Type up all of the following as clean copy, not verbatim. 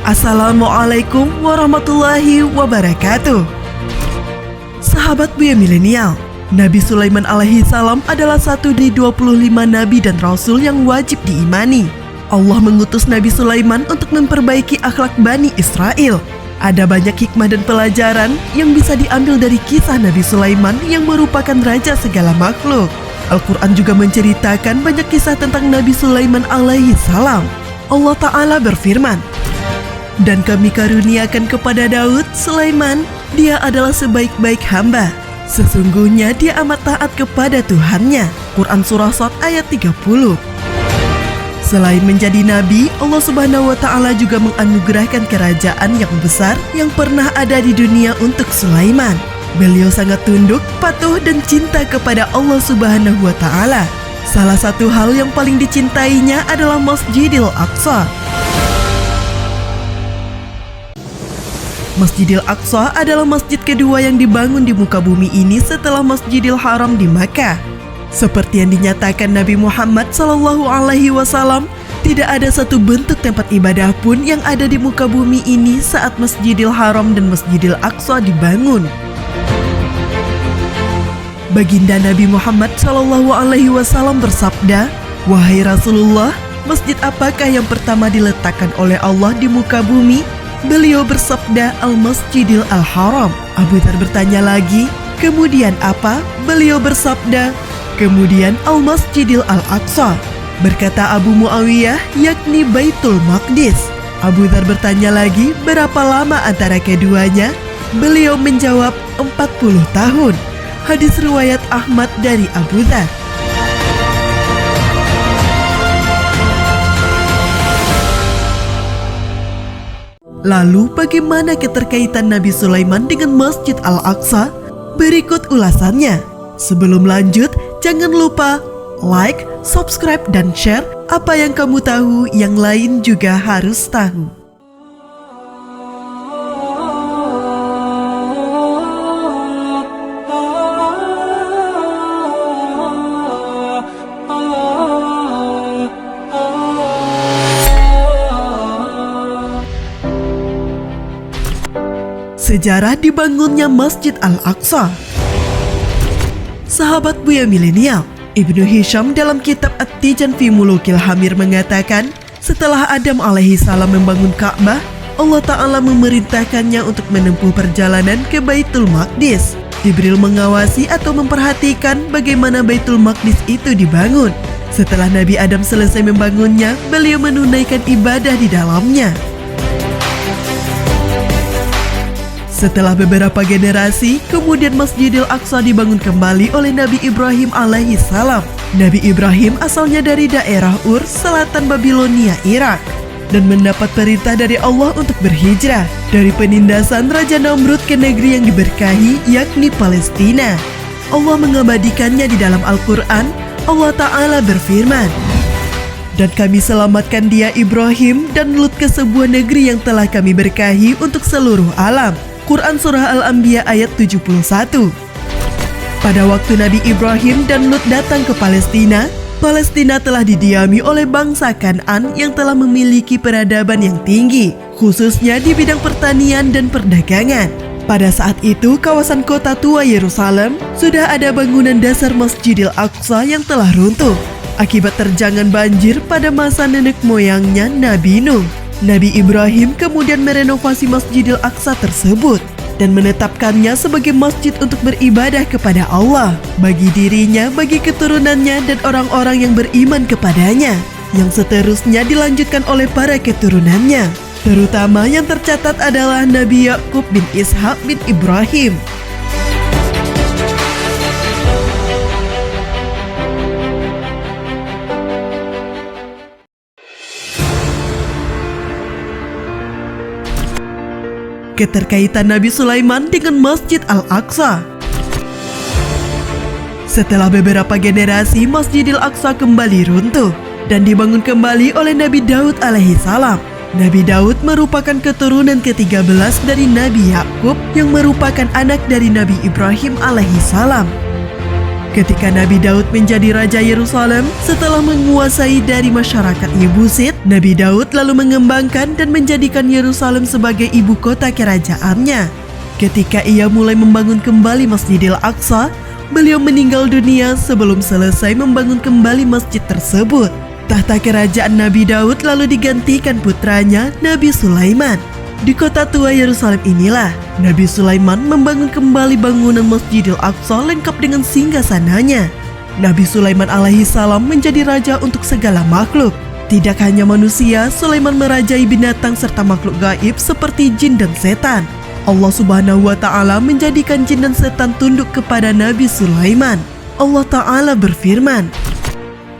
Assalamualaikum warahmatullahi wabarakatuh. Sahabat Buya Milenial, Nabi Sulaiman alaihi salam adalah satu dari 25 nabi dan rasul yang wajib diimani. Allah mengutus Nabi Sulaiman untuk memperbaiki akhlak Bani Israel. Ada banyak hikmah dan pelajaran yang bisa diambil dari kisah Nabi Sulaiman yang merupakan raja segala makhluk. Al-Quran juga menceritakan banyak kisah tentang Nabi Sulaiman alaihi salam. Allah Ta'ala berfirman, "Dan kami karuniakan kepada Daud, Sulaiman, dia adalah sebaik-baik hamba. Sesungguhnya dia amat taat kepada Tuhannya." Quran Surah Shad ayat 30. Selain menjadi nabi, Allah Subhanahu wa Ta'ala juga menganugerahkan kerajaan yang besar yang pernah ada di dunia untuk Sulaiman. Beliau sangat tunduk, patuh, dan cinta kepada Allah Subhanahu wa Ta'ala. Salah satu hal yang paling dicintainya adalah Masjidil Aqsa. Masjidil Aqsa adalah masjid kedua yang dibangun di muka bumi ini setelah Masjidil Haram di Makkah. Seperti yang dinyatakan Nabi Muhammad SAW, tidak ada satu bentuk tempat ibadah pun yang ada di muka bumi ini saat Masjidil Haram dan Masjidil Aqsa dibangun. Baginda Nabi Muhammad SAW bersabda, "Wahai Rasulullah, masjid apakah yang pertama diletakkan oleh Allah di muka bumi?" Beliau bersabda, "Al-Masjidil Al-Haram." Abu Dzar bertanya lagi, "Kemudian apa?" Beliau bersabda, "Kemudian Al-Masjidil Al-Aqsa." Berkata Abu Muawiyah, yakni Baitul Maqdis. Abu Dzar bertanya lagi, "Berapa lama antara keduanya?" Beliau menjawab, 40 tahun. Hadis riwayat Ahmad dari Abu Dzar. Lalu bagaimana keterkaitan Nabi Sulaiman dengan Masjid Al-Aqsa? Berikut ulasannya. Sebelum lanjut, jangan lupa like, subscribe, dan share. Apa yang kamu tahu, yang lain juga harus tahu. Sejarah dibangunnya Masjid Al-Aqsa. Sahabat Buya Milenial, Ibnu Hisham dalam kitab At-Tijan fi Mulukil Hamir mengatakan, setelah Adam alaihi salam membangun Ka'bah, Allah Ta'ala memerintahkannya untuk menempuh perjalanan ke Baitul Maqdis. Jibril mengawasi atau memperhatikan bagaimana Baitul Maqdis itu dibangun. Setelah Nabi Adam selesai membangunnya, beliau menunaikan ibadah di dalamnya. Setelah beberapa generasi, kemudian Masjidil Aqsa dibangun kembali oleh Nabi Ibrahim alaihi salam. Nabi Ibrahim asalnya dari daerah Ur, selatan Babilonia, Irak, dan mendapat perintah dari Allah untuk berhijrah dari penindasan Raja Namrud ke negeri yang diberkahi, yakni Palestina. Allah mengabadikannya di dalam Al-Quran. Allah Ta'ala berfirman, "Dan kami selamatkan dia Ibrahim dan Lut ke sebuah negeri yang telah kami berkahi untuk seluruh alam." Quran Surah Al-Anbiya ayat 71. Pada waktu Nabi Ibrahim dan Lut datang ke Palestina, Palestina telah didiami oleh bangsa Kan'an yang telah memiliki peradaban yang tinggi, khususnya di bidang pertanian dan perdagangan. Pada saat itu, kawasan kota tua Yerusalem sudah ada bangunan dasar Masjidil Aqsa yang telah runtuh akibat terjangan banjir pada masa nenek moyangnya Nabi Nuh. Nabi Ibrahim kemudian merenovasi Masjidil Aqsa tersebut dan menetapkannya sebagai masjid untuk beribadah kepada Allah, bagi dirinya, bagi keturunannya, dan orang-orang yang beriman kepadanya, yang seterusnya dilanjutkan oleh para keturunannya. Terutama yang tercatat adalah Nabi Yakub bin Ishak bin Ibrahim. Keterkaitan Nabi Sulaiman dengan Masjid Al-Aqsa. Setelah beberapa generasi, Masjidil Aqsa kembali runtuh dan dibangun kembali oleh Nabi Daud alaihi salam. Nabi Daud merupakan keturunan ke-13 dari Nabi Yakub yang merupakan anak dari Nabi Ibrahim alaihi salam. Ketika Nabi Daud menjadi Raja Yerusalem setelah menguasai dari masyarakat Yebusit, Nabi Daud lalu mengembangkan dan menjadikan Yerusalem sebagai ibu kota kerajaannya. Ketika ia mulai membangun kembali Masjidil Aqsa, beliau meninggal dunia sebelum selesai membangun kembali masjid tersebut. Tahta kerajaan Nabi Daud lalu digantikan putranya Nabi Sulaiman. Di kota tua Yerusalem inilah Nabi Sulaiman membangun kembali bangunan Masjidil Aqsa lengkap dengan singgasananya. Nabi Sulaiman alaihi salam menjadi raja untuk segala makhluk. Tidak hanya manusia, Sulaiman merajai binatang serta makhluk gaib seperti jin dan setan. Allah Subhanahu wa Ta'ala menjadikan jin dan setan tunduk kepada Nabi Sulaiman. Allah Ta'ala berfirman,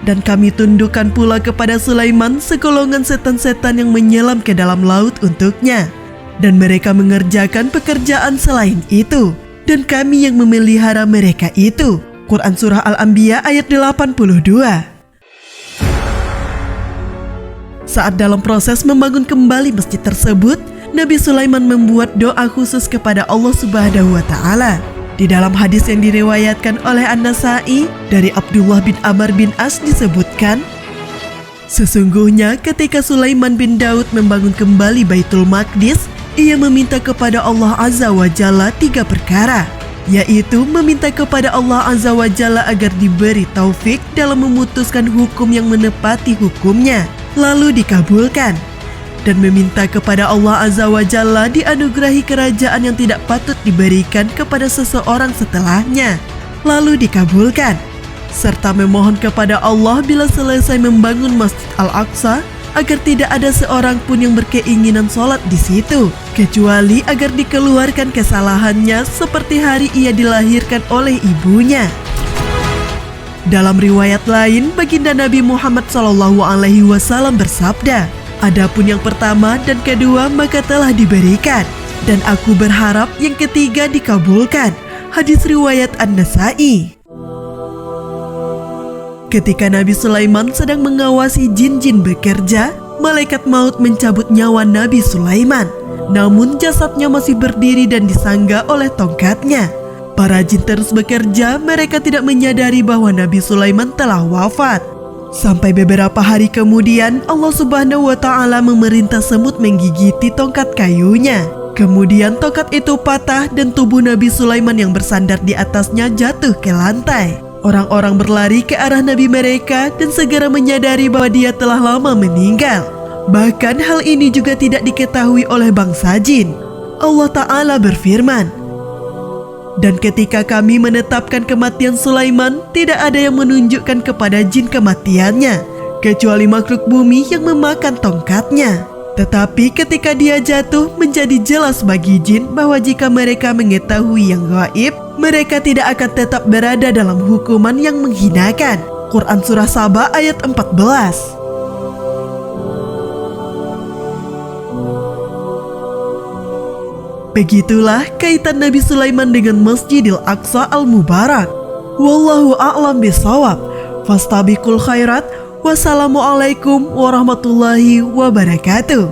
"Dan kami tundukkan pula kepada Sulaiman segolongan setan-setan yang menyelam ke dalam laut untuknya. Dan mereka mengerjakan pekerjaan selain itu. Dan kami yang memelihara mereka itu." Quran Surah Al-Anbiya ayat 82. Saat dalam proses membangun kembali masjid tersebut, Nabi Sulaiman membuat doa khusus kepada Allah Subhanahu wa Ta'ala. Di dalam hadis yang diriwayatkan oleh An-Nasa'i dari Abdullah bin Amr bin As disebutkan, sesungguhnya ketika Sulaiman bin Daud membangun kembali Baitul Maqdis, ia meminta kepada Allah Azza wa Jalla 3 perkara, yaitu meminta kepada Allah Azza wa Jalla agar diberi taufik dalam memutuskan hukum yang menepati hukumnya, lalu dikabulkan. Dan meminta kepada Allah Azza wa Jalla dianugerahi kerajaan yang tidak patut diberikan kepada seseorang setelahnya, lalu dikabulkan. Serta memohon kepada Allah bila selesai membangun Masjid Al-Aqsa agar tidak ada seorang pun yang berkeinginan sholat di situ, kecuali agar dikeluarkan kesalahannya seperti hari ia dilahirkan oleh ibunya. Dalam riwayat lain, baginda Nabi Muhammad SAW bersabda, "Adapun yang pertama dan kedua maka telah diberikan, dan aku berharap yang ketiga dikabulkan." Hadis riwayat An-Nasa'i. Ketika Nabi Sulaiman sedang mengawasi jin-jin bekerja, malaikat maut mencabut nyawa Nabi Sulaiman. Namun jasadnya masih berdiri dan disangga oleh tongkatnya. Para jin terus bekerja, mereka tidak menyadari bahwa Nabi Sulaiman telah wafat. Sampai beberapa hari kemudian, Allah Subhanahu wa Ta'ala memerintah semut menggigiti tongkat kayunya. Kemudian tongkat itu patah dan tubuh Nabi Sulaiman yang bersandar di atasnya jatuh ke lantai. Orang-orang berlari ke arah Nabi mereka dan segera menyadari bahwa dia telah lama meninggal. Bahkan hal ini juga tidak diketahui oleh bangsa jin. Allah Ta'ala berfirman, "Dan ketika kami menetapkan kematian Sulaiman, tidak ada yang menunjukkan kepada jin kematiannya, kecuali makhluk bumi yang memakan tongkatnya. Tetapi ketika dia jatuh, menjadi jelas bagi jin bahwa jika mereka mengetahui yang gaib, mereka tidak akan tetap berada dalam hukuman yang menghinakan." Quran Surah Saba ayat 14. Begitulah kaitan Nabi Sulaiman dengan Masjidil Aqsa Al-Mubarak. Wallahu a'lam bishawab. Fastabiqul khairat. Wassalamualaikum warahmatullahi wabarakatuh.